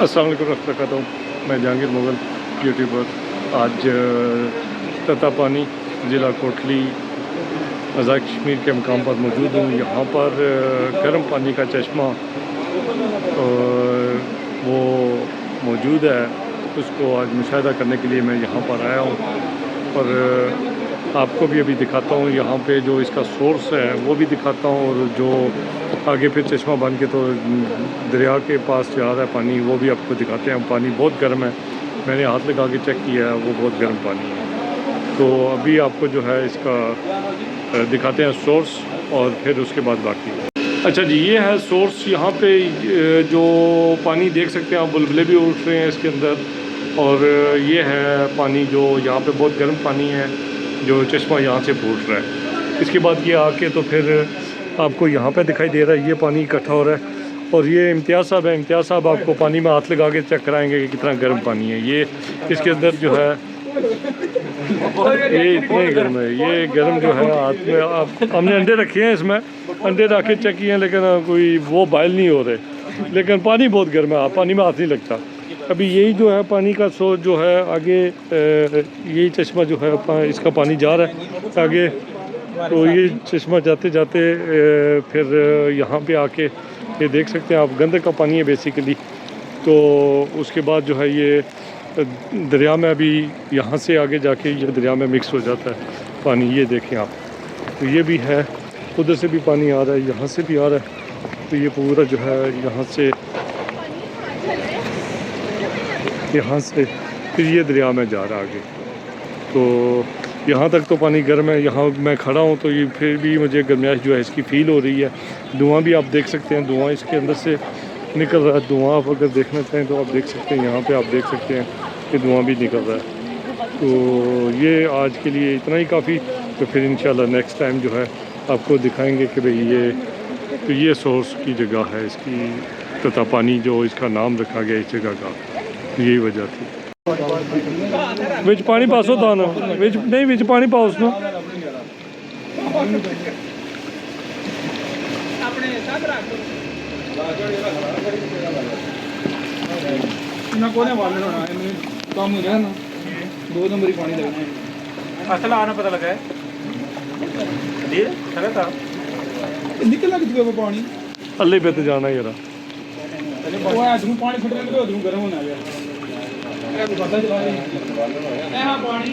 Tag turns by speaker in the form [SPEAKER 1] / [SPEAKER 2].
[SPEAKER 1] अस्सलाम वालेकुम रहमतुल्लाहि, मैं जहांगीर मुगल यूट्यूबर आज ततापानी ज़िला कोटली आज़ाद कश्मीर के मकाम पर मौजूद हूँ। यहाँ पर गर्म पानी का चश्मा वो मौजूद है, उसको आज मुशाहिदा करने के लिए मैं यहाँ पर आया हूँ और आपको भी अभी दिखाता हूँ। यहाँ पे जो इसका सोर्स है वो भी दिखाता हूँ और जो आगे फिर चश्मा बन के तो दरिया के पास जा रहा है पानी, वो भी आपको दिखाते हैं। पानी बहुत गर्म है, मैंने हाथ लगा के चेक किया है, वो बहुत गर्म पानी है। तो अभी आपको जो है इसका दिखाते हैं सोर्स और फिर उसके बाद बाकी। अच्छा जी, ये है सोर्स। यहाँ पे जो पानी देख सकते हैं आप, बुलबुले भी उठ रहे हैं इसके अंदर। और ये है पानी जो यहाँ पे बहुत गर्म पानी है, जो चश्मा यहाँ से फूट रहा है। इसके बाद ये आके तो फिर आपको यहाँ पे दिखाई दे रहा है, ये पानी इकट्ठा हो रहा है। और ये इम्तियाज़ साहब है, इम्तियाज़ साहब आपको पानी में हाथ लगा के चेक कराएंगे कि कितना गर्म पानी है। ये इसके अंदर जो है ये इतना ही गर्म है, ये गर्म जो है हाथ में। आप हमने अंडे रखे हैं, इसमें अंडे रख के चेक किए हैं, लेकिन कोई वो बॉयल नहीं हो रहे, लेकिन पानी बहुत गर्म है, पानी में हाथ नहीं लगता। अभी यही जो है पानी का सोर्स जो है आगे, यही चश्मा जो है इसका पानी जा रहा है आगे। तो ये चश्मा जाते जाते फिर यहाँ पे आके ये देख सकते हैं आप, गंदे का पानी है बेसिकली। तो उसके बाद जो है ये दरिया में, अभी यहाँ से आगे जाके ये दरिया में मिक्स हो जाता है पानी। ये देखें आप, तो ये भी है, उधर से भी पानी आ रहा है, यहाँ से भी आ रहा है। तो ये पूरा जो है यहाँ से फिर ये दरिया में जा रहा है आगे। तो यहाँ तक तो पानी गर्म है। यहाँ मैं खड़ा हूँ तो ये फिर भी मुझे गर्माइश जो है इसकी फ़ील हो रही है। धुआं भी आप देख सकते हैं, धुआं इसके अंदर से निकल रहा है। धुआं आप अगर देखना चाहें तो आप देख सकते हैं, यहाँ पे आप देख सकते हैं कि धुआं भी निकल रहा है। तो ये आज के लिए इतना ही काफ़ी। तो फिर इंशाल्लाह नेक्स्ट टाइम जो है आपको दिखाएँगे कि भाई ये सोर्स की जगह है इसकी, ततापानी जो इसका नाम रखा गया इस जगह का, यही वजह थी। विच पानी पासो था ना, विच नहीं, विच पानी पाओ उसमें।
[SPEAKER 2] दो नंबर ही पानी लगना है, असल आना पता लगा है निकल लग चुका वो पानी
[SPEAKER 1] अल्ले पे तो जाना ही यार,
[SPEAKER 2] पानी फट रहा है, गर्म होना गया पता चला। हाँ पानी